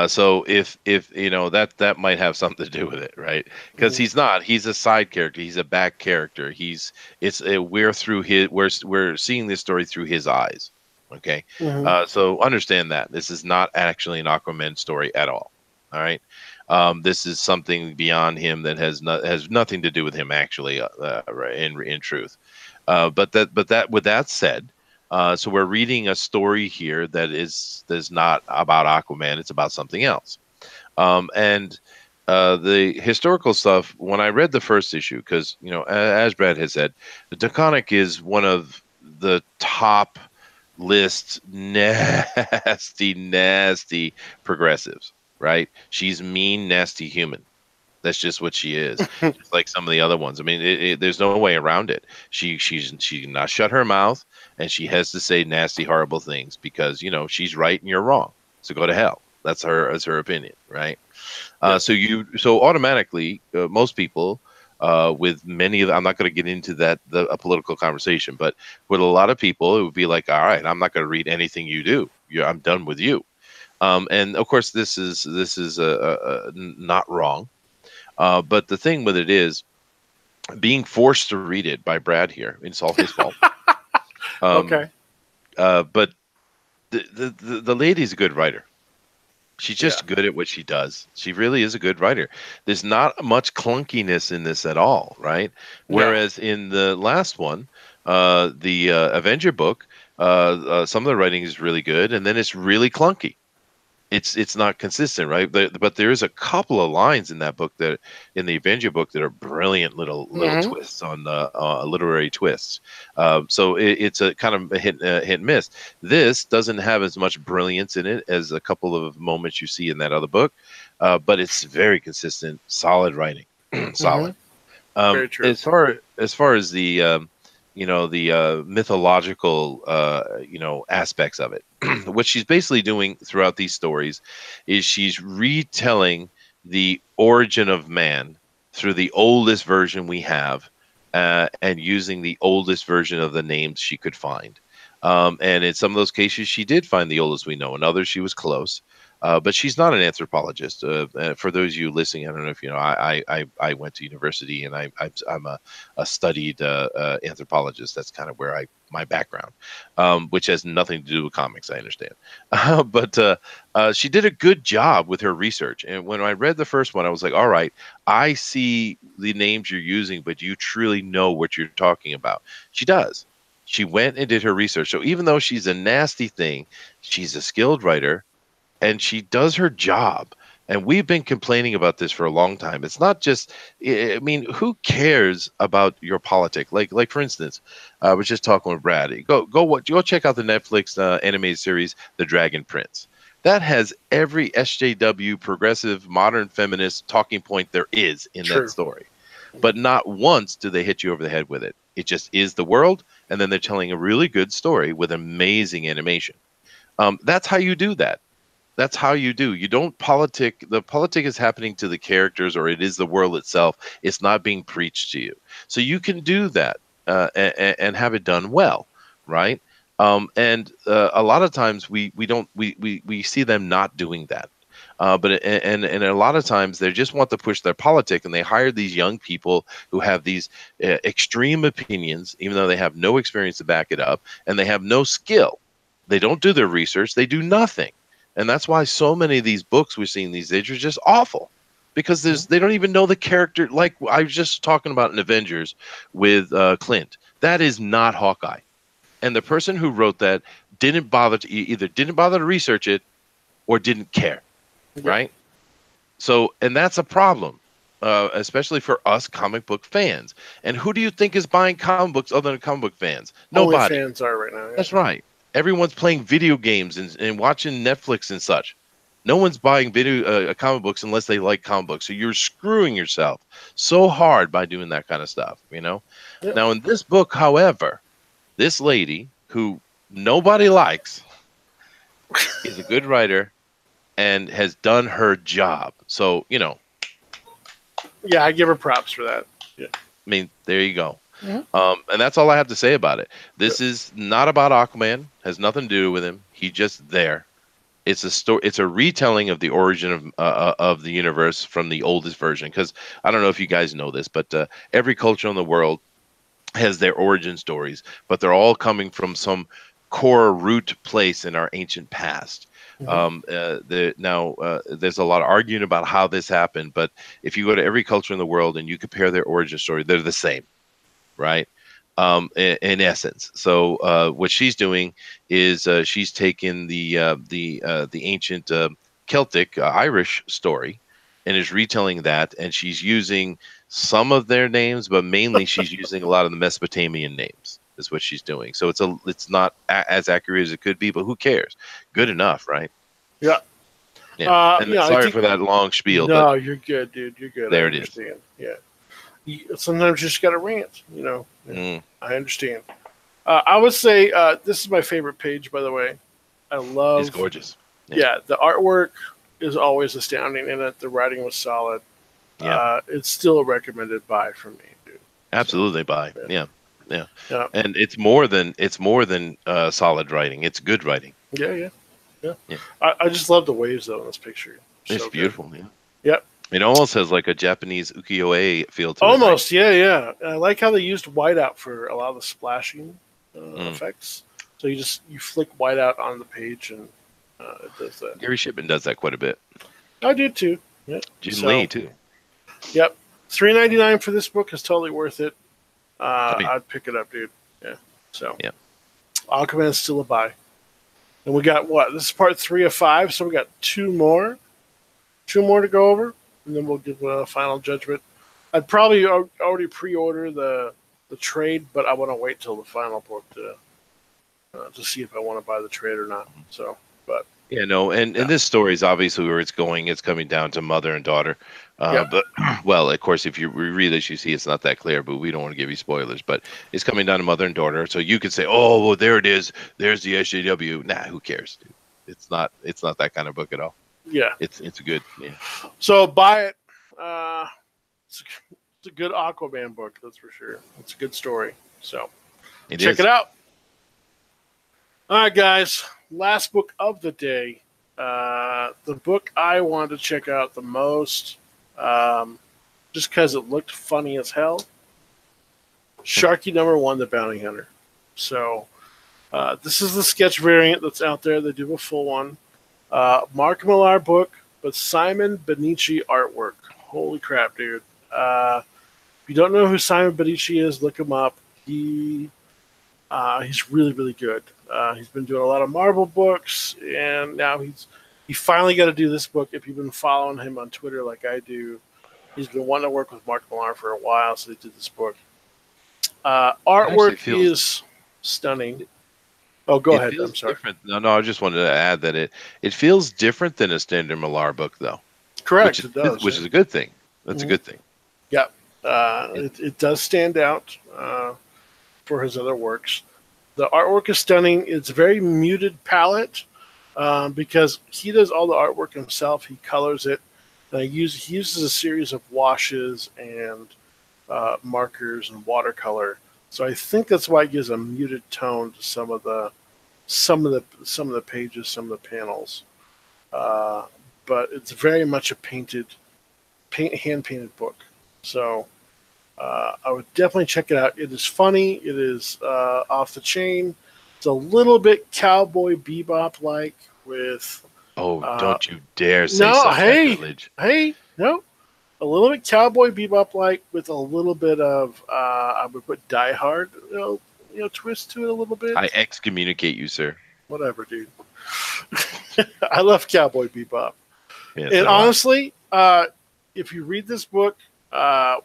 So if that might have something to do with it, right? Because Mhm. he's not. He's a side character. He's a back character. We're through his. We're seeing this story through his eyes. Okay. Mhm. So understand that this is not actually an Aquaman story at all. All right. This is something beyond him that has nothing to do with him actually, right, in truth. But with that said, so we're reading a story here that's not about Aquaman. It's about something else. And the historical stuff. When I read the first issue, because as Brad has said, the Draconic is one of the top list nasty progressives, right? She's mean, nasty human. That's just what she is. Just like some of the other ones. I mean, there's no way around it. She can not shut her mouth, and she has to say nasty, horrible things because she's right and you're wrong. So go to hell. That's her opinion, right? Yep. So automatically, most people, with many of I'm not going to get into a political conversation, but with a lot of people, it would be like, all right, I'm not going to read anything you do. I'm done with you. And of course, this is not wrong. But the thing with it is being forced to read it by Brad here. It's all his fault. Um, Okay. but the lady's a good writer. She's Yeah. just good at what she does. She really is a good writer. There's not much clunkiness in this at all, right? No. Whereas in the last one, the Avenger book, some of the writing is really good, and then it's really clunky. It's not consistent, right? But there is a couple of lines in that book that in the Avenger book that are brilliant little Hmm. twists on literary twists. So it's a kind of a hit and miss. This doesn't have as much brilliance in it as a couple of moments you see in that other book, but it's very consistent, solid writing, Hmm. solid. Very true. As far as the the mythological aspects of it, what she's basically doing throughout these stories is she's retelling the origin of man through the oldest version we have, and using the oldest version of the names she could find. And in some of those cases, she did find the oldest we know. In others, she was close. But she's not an anthropologist. For those of you listening, I don't know if you know, I went to university and I'm a studied anthropologist. That's kind of where my background, which has nothing to do with comics, I understand. But she did a good job with her research. And when I read the first one, I was like, all right, I see the names you're using, but you truly know what you're talking about. She does. She went and did her research. So even though she's a nasty thing, she's a skilled writer and she does her job. And we've been complaining about this for a long time. It's not just, I mean, who cares about your politic? Like for instance, I was just talking with Brad. Go check out the Netflix animated series, The Dragon Prince. That has every SJW progressive modern feminist talking point there is in that True. story. But not once do they hit you over the head with it. It just is the world, and then they're telling a really good story with amazing animation. That's how you do that. That's how you do. You don't politic. The politic is happening to the characters, or it is the world itself. It's not being preached to you. So you can do that and have it done well, right? And a lot of times we see them not doing that. But a lot of times they just want to push their politic, and they hire these young people who have these extreme opinions, even though they have no experience to back it up, and they have no skill. They don't do their research. They do nothing. And that's why so many of these books we're seeing these days are just awful, because they don't even know the character. Like I was just talking about in Avengers with Clint. That is not Hawkeye. And the person who wrote that didn't bother to research it or didn't care. Yep. Right. So, and that's a problem, especially for us comic book fans. And who do you think is buying comic books other than comic book fans? Nobody. Only fans are right now. Yeah. That's right. Everyone's playing video games and watching Netflix and such. No one's buying comic books unless they like comic books. So you're screwing yourself so hard by doing that kind of stuff, you know? Yep. Now, in this book, however, this lady who nobody likes is a good writer and has done her job. So, you know. Yeah, I give her props for that. Yeah. I mean, there you go. Mm-hmm. And that's all I have to say about it. This is not about Aquaman. Has nothing to do with him. He's just there. It's a story. It's a retelling of the origin of the universe from the oldest version. Because I don't know if you guys know this, but every culture in the world has their origin stories, but they're all coming from some core root place in our ancient past. There's a lot of arguing about how this happened, but if you go to every culture in the world and you compare their origin story, they're the same, right? In essence. So what she's doing is she's taken the ancient Celtic Irish story and is retelling that, and she's using some of their names, but mainly she's using a lot of the Mesopotamian names. Is what she's doing. So it's not as accurate as it could be, but who cares? Good enough, right? Yeah. Yeah. Sorry for that long spiel. No, but you're good, dude. You're good. There I it is. Yeah. Sometimes you just got to rant, you know. Mm. I understand. I would say this is my favorite page, by the way. I love. It's gorgeous. Yeah, the artwork is always astounding in it. The writing was solid. Yeah. It's still a recommended buy for me, dude. Absolutely buy. Yeah. Yeah. And it's more than solid writing. It's good writing. Yeah. I just love the waves though in this picture. It's beautiful. Yeah. Yep. It almost has like a Japanese ukiyo-e feel to it. Almost, right? Yeah. I like how they used whiteout for a lot of the splashing effects. So you flick whiteout on the page and it does that. Gary Shipman does that quite a bit. I do too. Yeah. Jim Lee too. Yep. $3.99 for this book is totally worth it. I'd pick it up, dude. Yeah. So yeah. Aquaman is still a buy. And we got what? This is part 3 of 5, so we got two more to go over, and then we'll give a final judgment. I'd probably already pre-order the trade, but I want to wait till the final book to see if I want to buy the trade or not. So, but yeah, no, and this story is obviously where it's going. It's coming down to mother and daughter. But well, of course, if you read this, you see it's not that clear. But we don't want to give you spoilers. But it's coming down to mother and daughter. So you could say, "Oh, well, there it is. There's the SJW." Nah, who cares? Dude? It's not that kind of book at all. Yeah, it's good. Yeah. So buy it. It's a good Aquaman book, that's for sure. It's a good story. So check it out. All right, guys. Last book of the day. The book I wanted to check out the most, just because it looked funny as hell. Sharkey #1, The Bounty Hunter. So this is the sketch variant that's out there. They do a full one. Mark Millar book, but Simon Benici artwork. Holy crap, dude. If you don't know who Simon Benici is, look him up. He He's really, really good. He's been doing a lot of Marvel books, and now he finally got to do this book. If you've been following him on Twitter like I do, he's been wanting to work with Mark Millar for a while, so he did this book. Artwork is stunning. Oh, go ahead. I'm sorry. Different. No, I just wanted to add that it feels different than a standard Millar book, though. Correct, it does. Which is a good thing. That's a good thing. Yeah. It does stand out for his other works. The artwork is stunning. It's a very muted palette because he does all the artwork himself. He colors it. He uses a series of washes and markers and watercolor. So I think that's why it gives a muted tone to some of the pages, some of the panels. But it's very much a hand painted book. So I would definitely check it out. It is funny. It is off the chain. It's a little bit Cowboy Bebop like with. Oh, don't you dare say something. Hey, no. A little bit Cowboy Bebop like with a little bit of I would put Die Hard, twist to it a little bit. I excommunicate you, sir. Whatever, dude. I love Cowboy Bebop. Yeah, and honestly, if you read this book,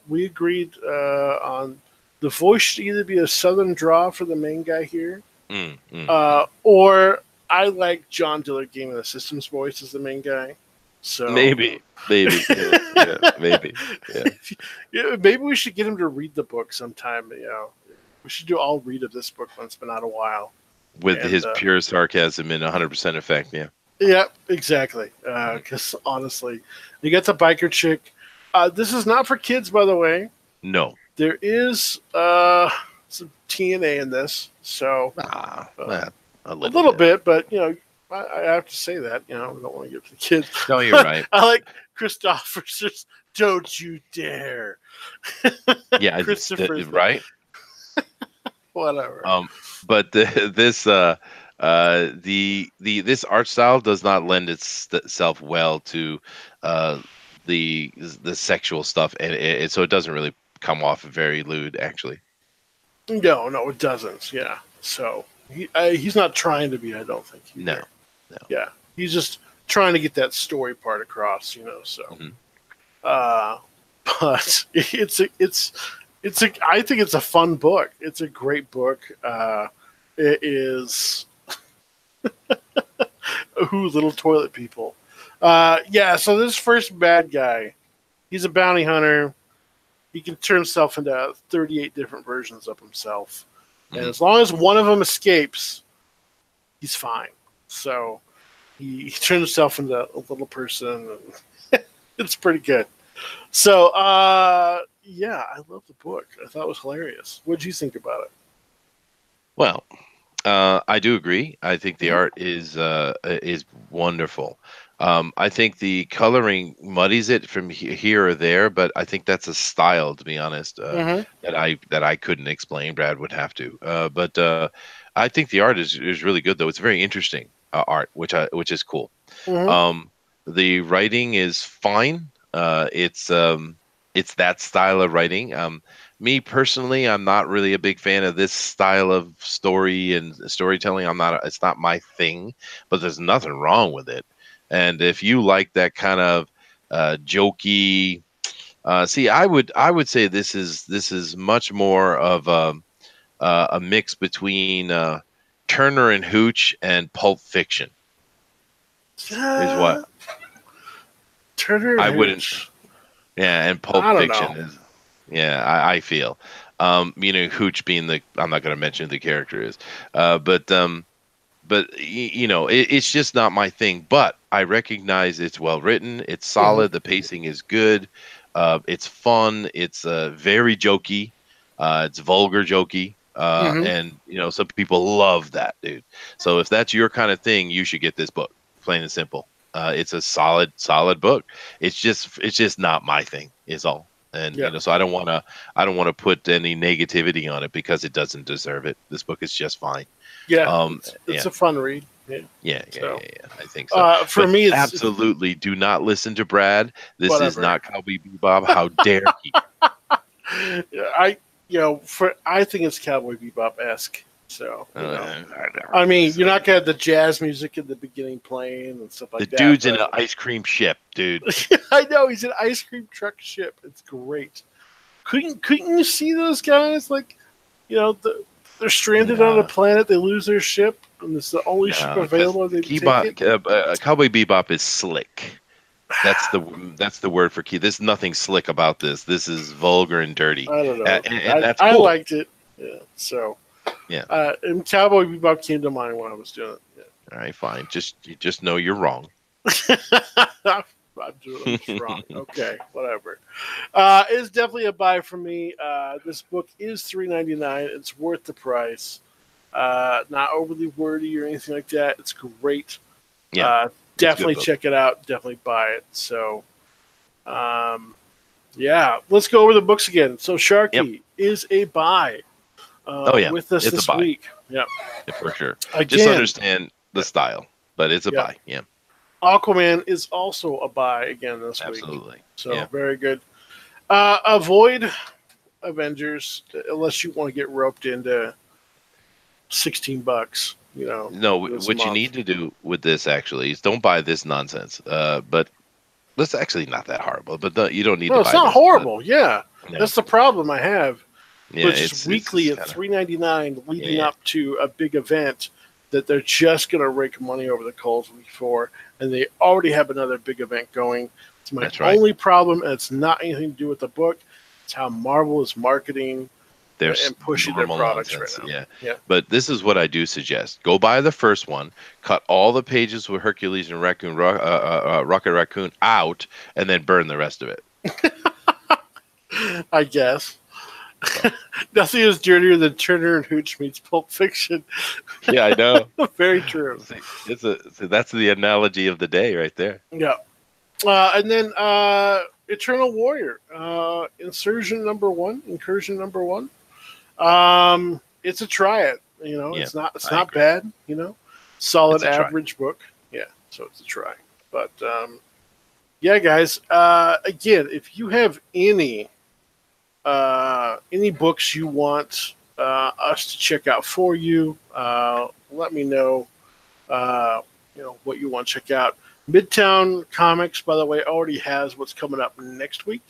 we agreed on the voice should either be a southern draw for the main guy here, or I like John Dillard Game of the System's voice as the main guy. So maybe, maybe. Maybe we should get him to read the book sometime. We should all read of this book when it's been out a while. With his pure sarcasm in 100% effect, yeah. Yeah, exactly. Because honestly, you get the biker chick. This is not for kids, by the way. No. There is some TNA in this, so a little bit, but I have to say that. I don't want to give it to the kids. No, you're right. I like Christopher's just, don't you dare. Yeah, Christopher's right. Whatever. But this art style does not lend itself well to the sexual stuff, and so it doesn't really come off very lewd, actually. No, it doesn't. Yeah, so he's not trying to be. I don't think. No. Yeah, he's just trying to get that story part across. So. Mm-hmm. But I think it's a fun book. It's a great book. It is. Ooh, little toilet people. So this first bad guy, he's a bounty hunter. He can turn himself into 38 different versions of himself. Mm-hmm. And as long as one of them escapes, he's fine. So he turns himself into a little person. And it's pretty good. So, I love the book. I thought it was hilarious. What did you think about it? Well, I do agree. I think the art is wonderful. I think the coloring muddies it from here or there, but I think that's a style, to be honest, that I couldn't explain. Brad would have to. But I think the art is really good, though. It's very interesting art, which is cool. Mm-hmm. The writing is fine. It's that style of writing. Me personally, I'm not really a big fan of this style of story and storytelling. It's not my thing, but there's nothing wrong with it. And if you like that kind of jokey, I would say this is much more of a mix between Turner and Hooch and Pulp Fiction. Is what Turner. I wouldn't. Yeah, and Pulp Fiction is. Yeah, I feel. Hooch being I'm not going to mention who the character is, but it's just not my thing. But I recognize it's well written. It's solid. The pacing is good. It's fun. It's very jokey. It's vulgar jokey. And some people love that, dude. So if that's your kind of thing, you should get this book. Plain and simple. It's a solid book. It's just not my thing, is all. And so I don't want to put any negativity on it because it doesn't deserve it. This book is just fine. Yeah, it's a fun read. Yeah. I think so. For me, it's absolutely do not listen to Brad. This is not Cowboy Bebop. How dare he? I think it's Cowboy Bebop-esque. So, I mean, you're not gonna have the jazz music in the beginning playing and stuff like the that. dude's in an ice cream ship, dude. I know he's an ice cream truck ship. It's great. Couldn't you see those guys? Like, they're stranded on a planet. They lose their ship, and it's the only ship available. They take it. Cowboy Bebop is slick. That's the word for key. There's nothing slick about this. This is vulgar and dirty. I don't know. And that's cool. I liked it. Yeah. So. Yeah. And Cowboy Bebop came to mind when I was doing it. Yeah. All right, fine. Just know you're wrong. I'm doing it wrong. Okay, whatever. It's definitely a buy for me. This book is $3.99. It's worth the price. Not overly wordy or anything like that. It's great. Yeah. Definitely check it out. Definitely buy it. So, yeah. Let's go over the books again. So, Sharkey is a buy. With us this week. Yeah, for sure. Again, just understand the style, but it's a buy. Yeah. Aquaman is also a buy again this week. Absolutely. So very good. Avoid Avengers unless you want to get roped into $16. No, what you need to do with this actually is don't buy this nonsense. But that's actually not that horrible. But you don't need to buy it. No, it's not horrible. That's the problem I have. Yeah, which is weekly at $3.99 leading up to a big event that they're just going to rake money over the coals for, and they already have another big event going. It's my only problem, and it's not anything to do with the book. It's how Marvel is marketing and pushing their products right now. Yeah. But this is what I do suggest. Go buy the first one, cut all the pages with Hercules and Rocket Raccoon out, and then burn the rest of it. I guess. Nothing is dirtier than Turner and Hooch meets Pulp Fiction. Yeah, I know. Very true. That's the analogy of the day right there. Yeah. And then Eternal Warrior, Incursion number one. It's a try it. It's not bad. Solid average book. Yeah, so it's a try. But yeah, guys. Again, if you have any books you want us to check out for you, let me know. What you want to check out. Midtown Comics, by the way, already has what's coming up next week,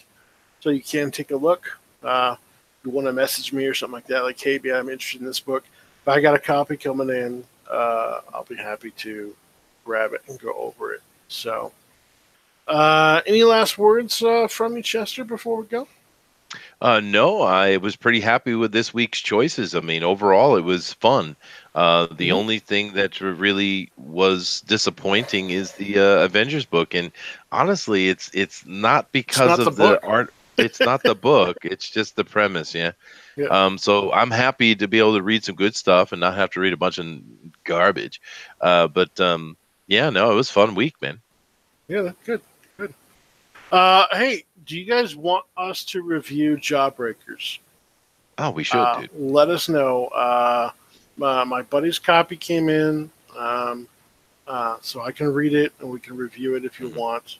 so you can take a look. If you want to message me or something like that, like, hey, I'm interested in this book. If I got a copy coming in, I'll be happy to grab it and go over it. So, any last words from you, Chester, before we go? No, I was pretty happy with this week's choices. I mean, overall, it was fun. The only thing that really was disappointing is the Avengers book, and honestly, it's not because of the art. It's not the book. It's just the premise. Yeah. So I'm happy to be able to read some good stuff and not have to read a bunch of garbage. But yeah, no, it was a fun week, man. Yeah, that's good. Good. Hey, do you guys want us to review Jawbreakers? Oh, we should, dude. Let us know. My buddy's copy came in, so I can read it and we can review it if you want.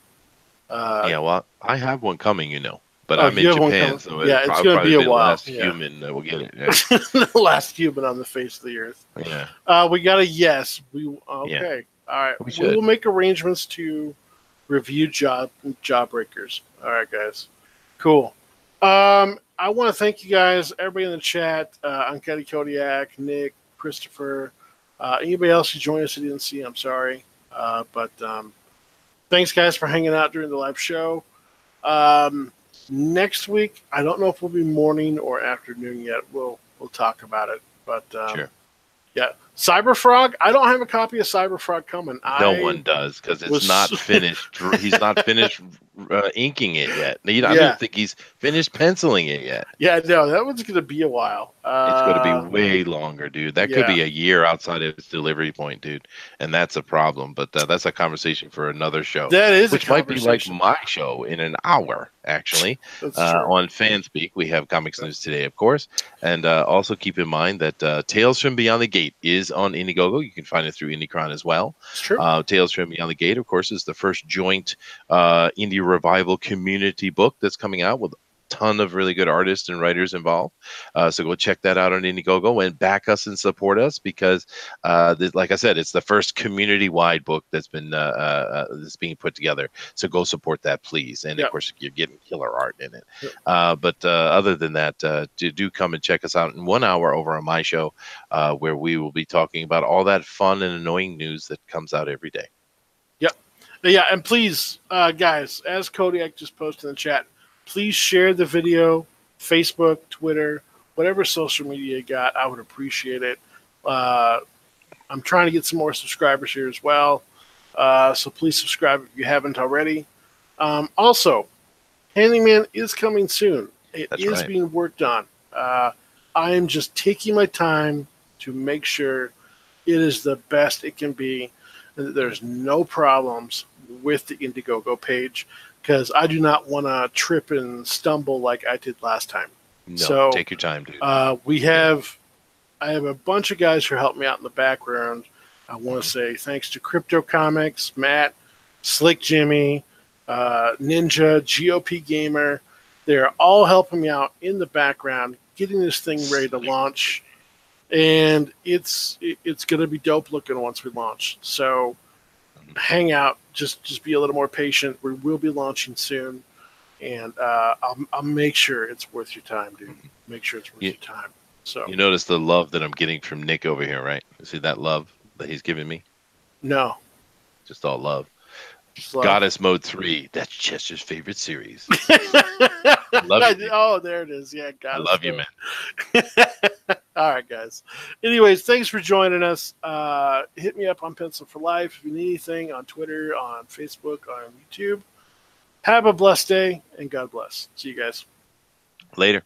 Yeah, well, I have one coming, but I'm in Japan, so it's going to be a while. The last human that will get it. Yeah. The last human on the face of the earth. Yeah. We got a yes. Okay. All right. We will make arrangements to review Jawbreakers. All right, guys. Cool. I want to thank you guys, everybody in the chat, Uncanny Kodiak, Nick, Christopher, anybody else who joined us who didn't see, I'm sorry. But thanks, guys, for hanging out during the live show. Next week, I don't know if we'll be morning or afternoon yet. We'll talk about it. But sure. Yeah. Cyberfrog, I don't have a copy of Cyberfrog coming. No one does because it's not finished. He's not finished inking it yet. I don't think he's finished penciling it yet. Yeah, no, that one's going to be a while. It's going to be way longer, dude. That could be a year outside of its delivery point, dude. And that's a problem. But that's a conversation for another show. That is which might be like my show in an hour, actually. On Fanspeak, we have Comics News Today, of course. And also keep in mind that Tales from Beyond the Gate is on Indiegogo. You can find it through IndieCron as well. It's true. Tales from Beyond the Gate, of course, is the first joint indie revival community book that's coming out with ton of really good artists and writers involved. So go check that out on Indiegogo and back us and support us, because like I said, it's the first community-wide book that's been that's being put together. So go support that, please. And of course, you're getting killer art in it. But other than that, do come and check us out in 1 hour over on my show, where we will be talking about all that fun and annoying news that comes out every day. Yeah, and please, guys, as Kodiak just posted in the chat, please share the video, Facebook, Twitter, whatever social media you got. I would appreciate it. I'm trying to get some more subscribers here as well, so please subscribe if you haven't already. Also, Handyman is coming soon. It is being worked on. I am just taking my time to make sure it is the best it can be, and that there's no problems with the Indiegogo page, because I do not want to trip and stumble like I did last time. No, so take your time, dude. I have a bunch of guys who helped me out in the background. I want to say thanks to Crypto Comics, Matt, Slick Jimmy, Ninja, GOP Gamer. They're all helping me out in the background, getting this thing ready to launch. And it's going to be dope looking once we launch. So hang out, just be a little more patient. We will be launching soon, and I'll make sure it's worth your time, dude. Make sure it's worth your time. So you notice the love that I'm getting from Nick over here, right? You see that love that he's giving me? No, just all love. Goddess Mode 3. That's Chester's favorite series. Love you. Oh, there it is. Yeah, Goddess I love Mode. you, man. All right, guys. Anyways, thanks for joining us. Hit me up on Pencil for Life if you need anything, on Twitter, on Facebook, on YouTube. Have a blessed day, and God bless. See you guys. Later.